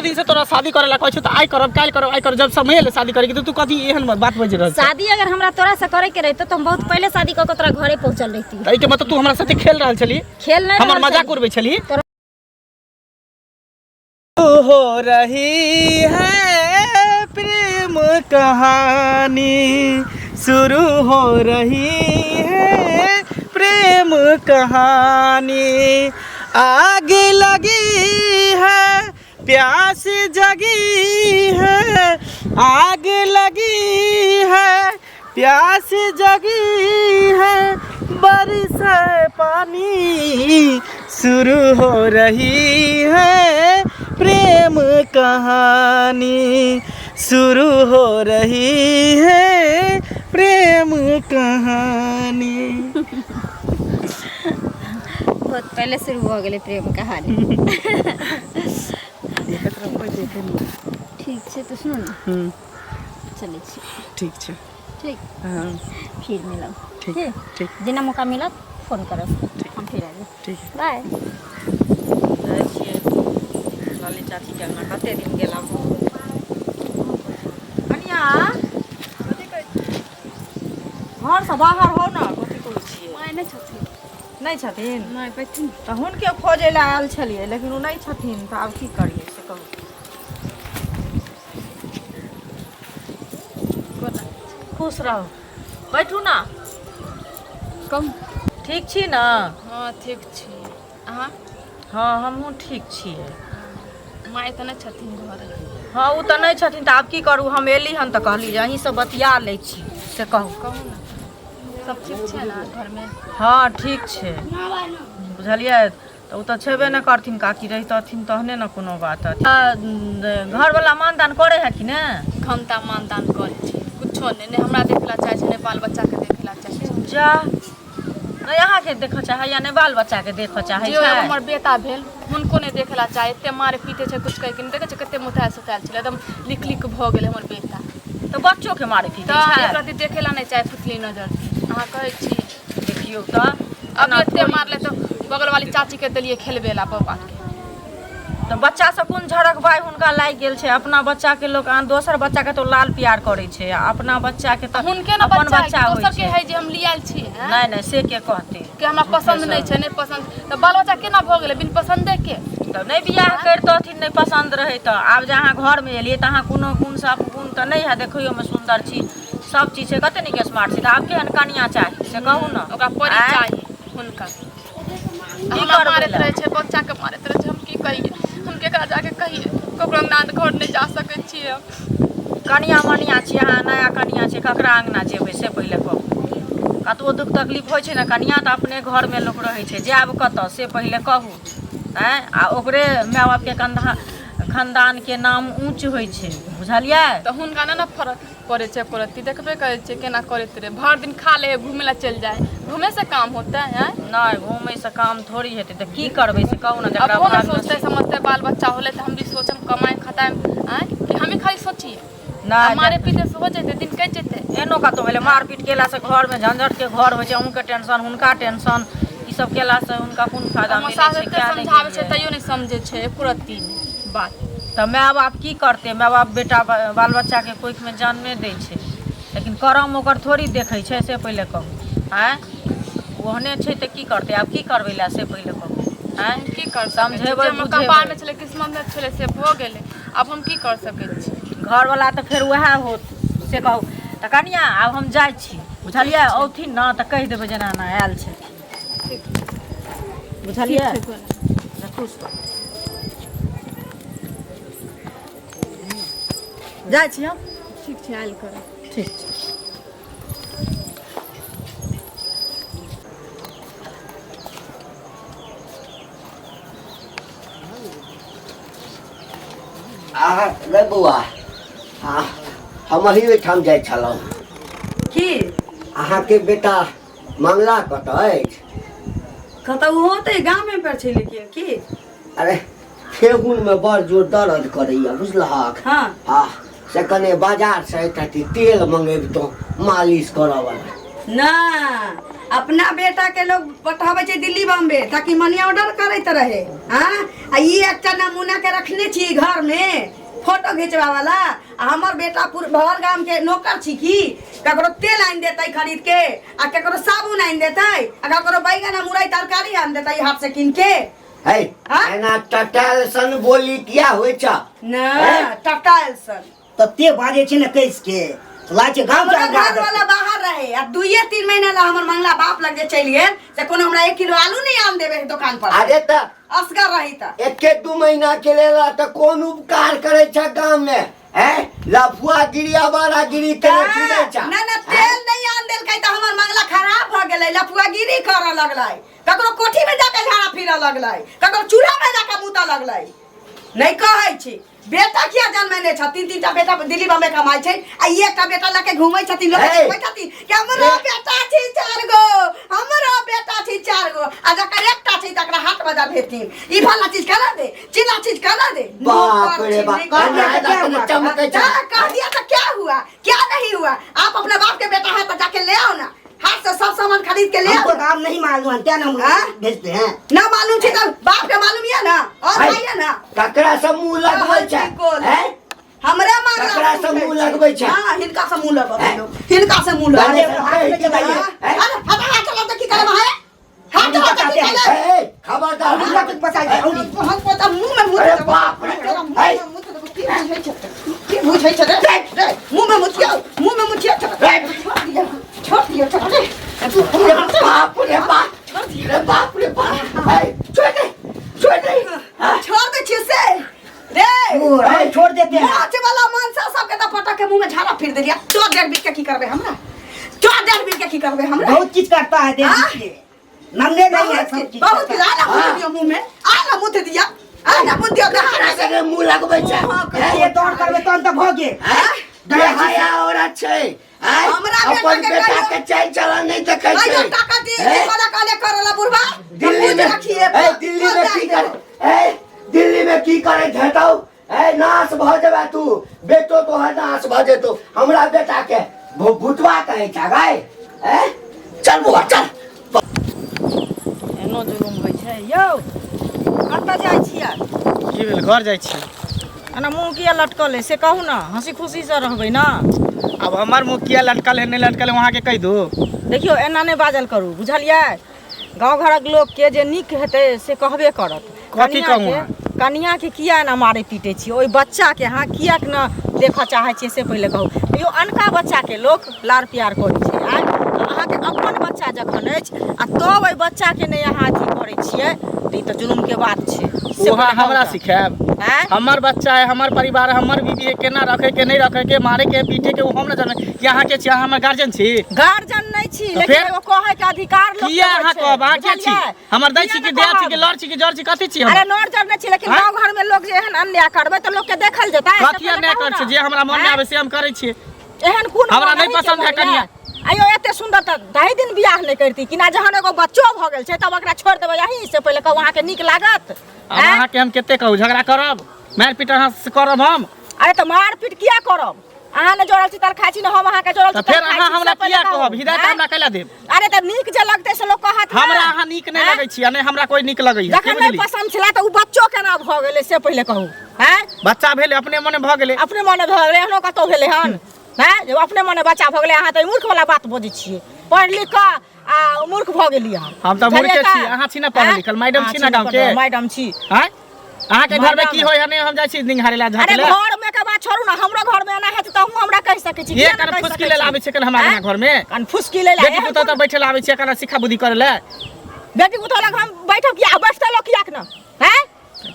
दिन से तोरा शादी करेला कहै छ त आई करब काल करब आई कर जब समय ले शादी करे के तू कथी एहन बात बज रहल शादी अगर हमरा तोरा से करे के रहतो त हम बहुत पहले शादी क के तोरा घरे पहुंचल रहती। त के मतलब तू हमरा साथे खेल रहल छली खेल नहीं हमर मजाक उड़बै छली। हो रही है प्रेम कहानी शुरू हो रही है प्रेम कहानी आग लगी है प्यास जगी है आग लगी है प्यास जगी है बारिश है पानी शुरू हो रही है प्रेम कहानी शुरू हो रही है प्रेम कहानी। बहुत पहले शुरू हो गए प्रेम कहानी। ठीक है तो सुनो ना चले ठीक है ठीक हाँ फिर मिलब ठीक ठीक जेना मौका मिलत फोन करब हम फिर आएंगे ठीक बाय। लाली चाची के अंगना कते दिन गेला कनिया घर से बाहर हो ना कथी कहै छियै माय नहीं छथिन नहीं छथिन माय बैठिन त हुनके खोजे ला आयल छलिए लेकिन उ नहीं छथिन त आब की करिए से कहू। खुश रहो बैठू ना कम ठीक छी ना। हाँ ठीक छी अहाँ हाँ हमहूँ ठीक छियै। माय तऽ नहि छथिन घर हाँ उ तऽ नहीं छथिन त आब की करू हम एली हन त कहली जे अहीं से बतिया लै छी से कहू। कहू ने सब ठीक छै ने घरमे। हाँ ठीक छै बुझलियै तऽ उ तऽ छेबे नहि करथिन काकी रहितथिन तहने ने कोनो बात घरवला मानदान करे है कि ने खमता मानदान करै छी कुछो नहि हमरा देखला चाहै छै ने बाल बच्चाके देखला चाहै छै जा नहीं अहाँके देखऽ चाहे या नहीं बाल बच्चाके देखऽ चाहे जे छै। हमर बेटा भेल हुनको नहि देखला चाहे एते मारे पीटे छै कुछ कहै कि देखै छै कते मुताय सुतायल छलै एकदम लिक लिक भऽ गेलै हमर बेटा तऽ बच्चो के मारे पीटे तऽ छै एक रति देखेला नहि चाहे फुटली नजर अहाँ कहै छी देखियौ तऽ अब एते मारले तऽ बगल वाली चाची के देलिए खेलबे ला पापा के तऽ बच्चा से कोन झड़क भाई हुनका लागि गेल छै अपना बच्चा के लोग दोसर बच्चा के तो लाल प्यार करे छै अपना बच्चा के तऽ हुनके ने अपन बच्चा होइ दोसर के छै। है जे हम लियाल छी नहीं नहीं से के कहते कि हमरा पसंद नहीं छै नहीं पसंद तऽ बाल बच्चा केना भऽ गेलै बिन पसंदे के तऽ नहीं बियाह करितथिन नहीं पसंद रहे तऽ आब जे अहाँ घर में एलियै तऽ अहाँ कोनो गुण सब गुण तऽ नहीं है देखियो में सुंदर छी सब चीज छै कते नीक स्मार्ट छी तऽ आब केहन कनिया चाही से कहू ना ओकरा परी आँय? चाही हुनका की हमरा करबै मारैत ला? रहे छै बच्चा के मारैत रहे छै हम की कहिए हम केकरा जाके कहिए ककरो नाद घर नहीं जा सकै छियै हम कनिया मनिया छी अहाँ नया कनिया छी ककरा अंगना जेबै से पहिले कहू कतबो दुख तकलीफ होइ छै ने कनिया तऽ अपने घर में लोक रहै छै जायब कतऽ से पहिले कहू आँय आ ओकरे माय बाप के खानदान के नाम ऊँच होइ छै बुझलियै। तऽ हुनका नहि ने फर्क पड़ै छै पड़ती देखबे करै छै केना करैत रहे भर दिन खा ले घूमे ला चल जाए घूमे से काम होता है नहीं घूमे से काम थोड़ी हेतै तऽ की करबै से कहू ना अब जकरा वो ना भाग सोचते नसीब- समझते बाल बच्चा होले तो हम भी सोचम कमाए खटाएम कि हम ही खाली सोचिए नहीं हमारे पीछे से हो जेते दिन कट जेते एनो कतौ भेलै मारपीट केला से घर में झंझट के घर होइ छै अहूँके टेंशन हुनका टेंशन ई सब केला से हुनका कोन फायदा हम मिलै सास छै एते क्या नहीं समझावे छै केलियै। तैयो नहीं समझे छै एको रत्ती नहीं बात तऽ माय बाप की करते माय बाप बेटा बाल बच्चा के कोख में जन्मे दै छै लेकिन करम ओकर थोड़ी देखै छै से पहिले कहू आँय ओहने छै तऽ की करते आब की करबै ला से पहिले कहू आँय की कर समझेबै, समझेबै कपार में छले किस्मत में छले से भ गेले अब हम की कर सकै छी घरवला तऽ फेर वएह होत से कहू तऽ कनिया आब हम जाइ छी बुझलियै औथिन ने तऽ कहि देबै जेना एना आयल छै बुझलियै खुश जाइ छी हम ठीक छै आयल कर ठीक छै। रे बौआ हम अही ओहिठाम जाइ छलहुँ की अहाँके बेटा मंगला कतऽ अछि कतौ होतै गामे पर छै लेकिन की अरे ठेहुनमे बड़ जोर दर्द करैया बुझलहक हाँ से कने बाजार से एकटा तेल मंगेबितहुँ मालिश करऽ वाला ना अपना बेटा के लोग पठावे छे दिल्ली बॉम्बे ताकि मनी ऑर्डर करैत रहे। हाँ आ ई एकटा नमूना के रखने छी घर में फोटो खिंचवा वाला। आ हमर बेटा भर गांव के नौकर छी की ककरो तेल आइन देतै खरीद के आ ककरो साबुन आइन देतै आ ककरो बैगन आ मुरई तरकारी आइन देतै हाथ से किन के। है एना टटाल सन बोली किया होय छ ना टटाल सन तो ते बाजे छे न कैस के लाचे गांव के घर वाला बाहर रहे अब 2-3 महीना ला हमर मंगला बाप लग जे चल गेल से कोनो हमरा 1 किलो आलू नहीं आन देबे दुकान पर। अरे त असगर रही त 1-2 महीना के लेला त कोन उपकार करे छ गांव में है लफुआ गिरिया बारा गिरी के फिरे छ ना ना तेल नहीं आन देल कई त हमर मंगला खराब भ गेलै लफुआ गिरी कर लगलै ककरो कोठी में जाके झाड़ा फिर लगलै ककरो चूल्हा में जाके मुता लगलै। नहीं कहै छी बेटा किया जन्मने छ 3-3टा बेटा दिल्ली बम्बे कमाई छै आ एकटा बेटा लके घुमै छथिन लोग देखै छथिन कि हमरो बेटा छी 4 गो हमरो बेटा छी 4 गो आ जकर एकटा छी तकरा हाट बाजार भेजथिन ई फला चीज करा दे चिल्ला चीज करा दे। बाप रे बाप चमके छ कह दिया तो क्या हुआ क्या नहीं हुआ आप अपने बाप के बेटा है तो जाके ले आओ ना हाथ से सब सामान खरीद के ले आओ। हमको काम नहीं मालूम है क्या हम भेजते हैं ना मालूम छी तो बाप के मालूम है ना और भाई है ना ककरा से मुंह लगबै छ हैं हमरा मांगला ककरा से मुंह लगबै छ हां हिनका से मुंह लगबै हिनका से मुंह लगबै अरे हटा चलो तो की करबा है हाथ बताते हैं खबरदार हमरा कुछ बता दे हम पता मुंह में मुंह अरे बाप रे की बुझै छ रे मुंह में मुछिया छोड़ दिया बाप रे बाप रे बाप छोड़ दे छी से रे छोड़ देते हैं नाचे वाला मानसा सब के त पटक के मुंह में झाड़ा फिर दे दिया। तो डेढ़ बीत के की करबे हमरा बहुत चीज करता है देख नंगे नहीं है सब चीज बहुत चीज आला मुंह दिया मुंह में आला मुंह दिया आला मुंह दिया ककरा से मुंह लगबै छ ये दौड़ करबे तहन त भगे दया औरत छै अपन बेटा के चल चलन नहीं देखै छै आयो टाका दी वाला काले करला बुढ़वा दिल्ली में की करे झटौ ए नाश भ जेबे तू बेटो तो है नाश भ जेतो हमरा बेटा के भुतवा कहै छ गाय ए चल बुआ चल एनो जुलुम होइ छै यौ कतऽ जाइ छियै की भेल घर जाइ छी एना मुंह किया लटकल है से कहू ना हंसी खुशी से रहबै ना। अब हमार मुंह किया लटकल है नहीं लटकल है वहाँ के कह दो। देखियो एना नहीं बाजल करू बुझलियै गाँव घरक लोग के जे नीक हेतै से कहबे करत। कथी कहूँ कनिया के किया ना मारे पीटे छी ओइ बच्चा के हाँ किया न देखऽ चाहे छी से पहले कहू। यो अनका बच्चा के लोग लाड़ प्यार करै छै अहाँ के अपन बच्चा जखन अछि आ तब ओइ बच्चा के नहीं अहाँ अथी करै छियै त ई त जुलुम के बात छै से हमरा सिखाएब हमर बच्चा है हमर परिवार हमर बीबी है केना रखे के नहीं रखे के मारे के पीटे के हम न जाने कि अहाँ के छी अहाँ हमर गार्जियन छी गार्जियन नहीं छी लेकिन एगो कहै के अधिकार लोग किया अहाँ कहब अहाँ के छी हमर दै छी कि देह छी कि लड़ छी कि जड़ छी कथि छी हम अरे नोर जड़ नहीं छी लेकिन गांव घर में लोग जे एहन अन्याय करबै त लोग के देखल जेतै कथि अन्याय कर छी जे हमरा मन में आवे से हम करै छी एहन कोन हमरा नहीं पसंद है कनिया आयो एते सुंदर त 2.5 दिन बियाह नहीं करती कि ना जहन एगो बच्चो भ गेल छै तब ओकरा छोड़ देबै यहीं से पहले कहू अहाँ के नीक लागत। अब अहाँ के हम केते कहू झगड़ा करब मार पीट अहाँ से करब हम अरे त मार पीट किया करब अहाँ ने जोड़ल छी तर खाइ छी न हम अहाँ के जोड़ल छी फिर अहाँ हमरा किया कहब हिदायत हमरा कैला देब। अरे त नीक जे लगतै से लोग कहत हमरा अहाँ नीक नहीं लगै छी नहीं हमरा कोई नीक लगै है जखन नहीं पसंद छला त उ बच्चो केना भ गेलै से पहले कहू हैं बच्चा भेले अपने मने भ गेले अपने मने भ गेलै एहनो कतौ भेलै हन हैं जे अपने मने बच्चा भ गेलै अहाँ त मूर्ख वाला बात बजै छियै पढ़ लिख क आ मूर्ख भ गेलियै हम त मूर्ख छी अहाँ छी न पढ़ल लिखल मैडम छी न गांव के मैडम छी हैं अहाँ के घर में की होय हने हम जाय छी निहारे ला झाके अरे घर में के बात छोड़ू ना हमरो घर में एना हेत त हम हमरा कह सकै छी ये कर फुसकी ले आबै छै कल हमरा घर में कन फुसकी ले बेटी पुतो त बैठल आबै छै कना सिखा बुद्धि करे ले बेटी पुतो लग हम बैठब किया बैठते लोग किया न हैं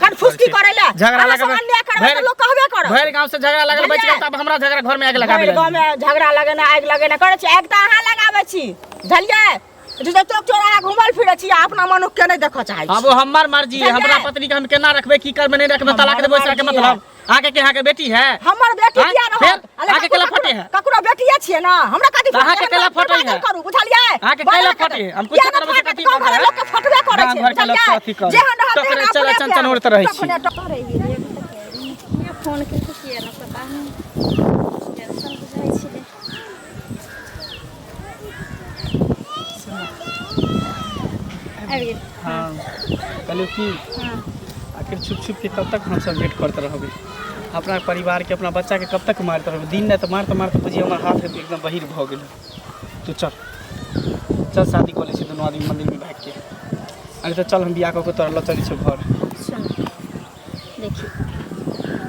कन फुसकी करे ले झगड़ा लगे अन्याय करबे त लोग कहबे कर भर गांव से झगड़ा लगल बैठ गेल तब हमरा झगड़ा घर में आग लगाबे गांव में झगड़ा लगे ना आग लगे ना करे छी आग त अहाँ लगाबै छी झलियै जे तो चोरा घुमल फिरे छी अपना मनुख के नहीं देखऽ चाहै छी। अब हमर मर्जी है हमरा पत्नी के हम केना रखबे की करबे नहीं रखबे तलाक देबे से के मतलब आगे के के बेटी है हमर बेटी किया न हो आगे केला फटे है ककरो बेटिए छियै ना हमरा कथि आगे के केला फटे है करू बुझलियै आगे केला फटे हम कुछ करबे से कथि घर लोग के फटबे करे छै घर के लोग कथि करे जेहन तकरे चल चंचन उड़त रहै छी फोन के किया न पता नहीं टेंशन बुझाई छै आबि गेल हाँ कहलियो कि आखिर छुप छुप के कब तक हम सब वेट करते रहबे अपना परिवार के अपना बच्चा के कब तक मारते रहबे दिन नहीं तो मारते मारते बुझिए हमारे हाथ एकदम बहिर भ गेल तू चल शादी कर ले दोनों आदमी मंदिर में भाग के अरे तो चल हम बियाह कऽ के तोरा ल चली छौ घर सुन देखी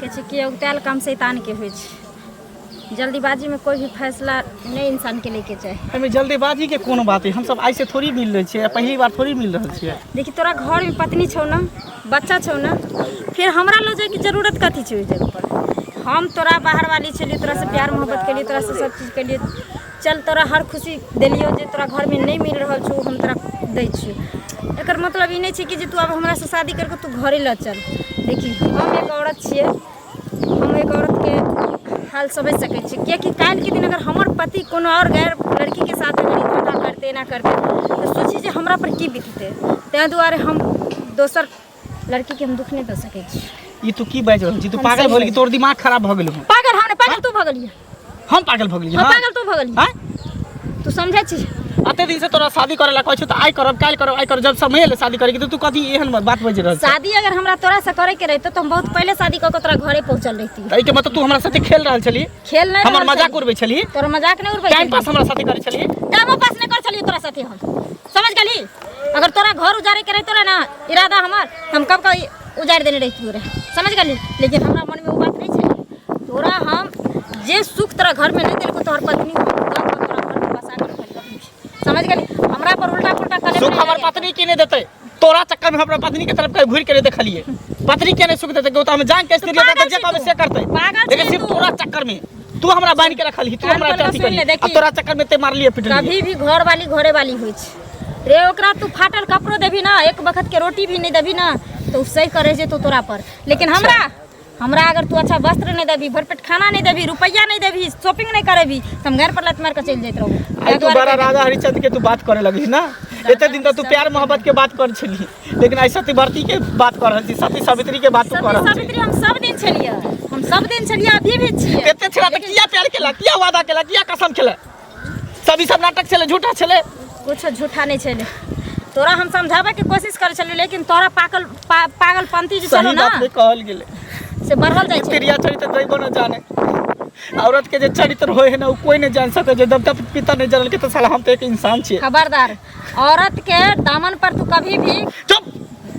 कहै छै कि उगतायल काम शैतान के होइ छै जल्दीबाजी में कोई भी फैसला नहीं इंसान के लेके चाहे एहिमे जल्दीबाजी के कोनो बात है हम सब ऐसे थोड़ी मिल रहे छियै पहली बार थोड़ी मिल रहे छियै देखी तोरा घर में पत्नी छौ ना बच्चा छौ ना फिर हमरा लो जाए की जरूरत कथी छै ओइ जगह पर हम तोरा बाहर वाली छलियै तोरा से प्यार मोहब्बत केलियै तोरा से सब चीज केलियै चल तोरा हर खुशी देलियो जे तोरा घर में नहीं मिल रहल छौ हम तोरा दै छियै एकर मतलब ई नहीं छै कि जे तू अब हमरा से शादी करके तू घरे ल चल देखी हम एक औरत छियै हम एक औरत के हाल समझ सकै छी कियाकि काल्हि के दिन अगर हमर पति कोनो और गैर लड़की के साथ अगर धोखा करते ना करते तो सोची जे हमरा पर की बीतते ताहि दुआरे हम दोसर लड़की के हम दुख नहीं दे सकै छी ई तू की बाजि रहल छी तू पागल भऽ गेली तोर दिमाग खराब भऽ गेल पागल हम पागल तू भऽ गेलियै हम पागल भऽ गेलियै हाँ पागल तू भऽ गेलियै तू समझै छी अते दिन से तोरा शादी करे ला कहै छ त आइ करब काल्हि करब आइ करब जब समय ले शादी करे के तू कथी एहन बात बज रहल छ शादी अगर हमरा तोरा से करे के रहते तो हम बहुत पहले शादी क के तोरा घरे पहुंचल रहती एहि के मतलब तू हमरा साथे खेल रहल छली खेल नहीं हमर मजाक उड़बै छली तोरा मजाक नहीं उड़बै टाइम पास हमरा साथे करे छली टाइम पास नहीं कर छली तोरा साथे हम समझ गेली अगर तोरा घर उजारे के रहतो ना इरादा हमर हम कब का उजाड़ देने रहती रे समझ गेली लेकिन हमरा मन में वो बात नहीं छली तोरा हम जे सुख तोरा घर में नहीं देलको तोहर पत्नी तोरा घर में बसा के रखल समझ गेली हमरा पर उल्टा पुल्टा करे सुख हमर पत्नी के नहीं देते तोरा चक्कर में हमरा पत्नी के तरफ घूर के देखलिए पत्नी के नहीं सुख देते तो हम जान के स्त्री लेते जे काम से करते लेकिन सिर्फ तोरा चक्कर में तू हमरा बांध के रखली तू हमरा अथी करी अब तोरा चक्कर में ते मारलिए पिटलिए कभी भी घर वाली घरे वाली होई छै रे ओकरा तू फाटल कपड़ो देबी ना एक वक्त के रोटी भी नहीं देबी ना तो सही करे जे तो तोरा पर लेकिन हमरा अगर तू अच्छा वस्त्र नहीं देबी भरपेट खाना नहीं देबी रुपया नहीं देबी शॉपिंग नहीं करेबी तो हम घर पर लत मार के चल जात रहू आई तू बड़ा राजा हरिश्चंद्र के तू बात करे लगी ना एते दिन तक तू प्यार मोहब्बत के बात कर छली लेकिन ऐसा सतीवर्ती के बात कर रहल छी सती सावित्री के बात तू कर रहल छी सावित्री हम सब दिन छलिए अभी भी छिए केते छला त किया प्यार केला किया वादा केला किया कसम खेला सभी सब नाटक छले झूठा छले कुछ झूठा नहीं छले तोरा हम समझावे के कोशिश करे छलिए लेकिन तोरा पागलपंती जे चलो ना सही बात कहल गेले से बढ़ल जाय छै प्रिया चरित्र दैबो न जाने औरत के जे चरित्र होय है ना कोई नहीं जान सके जे देवता पिता नहीं जानल के तो साला हम तो एक इंसान छिए खबरदार औरत के दामन पर तू कभी भी चुप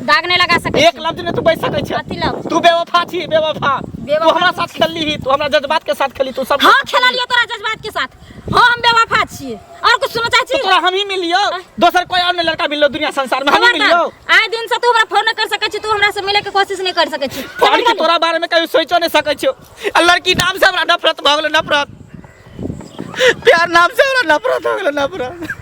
दाग नहीं लगा सके एक लफ्ज ने तू बच सकै छै अति लफ्ज तू बेवफा छी बेवफा तू हमरा साथ खेलली ही तू हमरा जज्बात के साथ खेली तू सब हां खेला लियो तोरा जज्बात के साथ हां हम बेवफा छी और कुछ सुनो चाहै छी तोरा हम ही मिलियो दोसर कोई और लड़का मिलियो दुनिया संसार में हम ही मिलियो आइ दिन से तू हमरा फोन कर सकै छी तू हमरा से मिले के कोशिश नहीं कर सकै छी फोन के तोरा बारे में कभी सोचो नहीं सकै छियो लड़की नाम से हमरा नफरत भ गेल नफरत प्यार नाम से हमरा नफरत हो गेल नफरत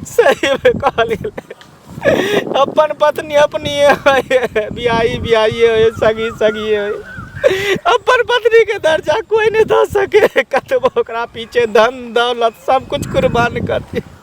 सही में कहल गेल अपन पत्नी अपनी बियाही सगी अपन पत्नी के दर्जा कोई नहीं दे सके कतबो ओकरा पीछे धन दौलत सब कुछ कुर्बान कर दिया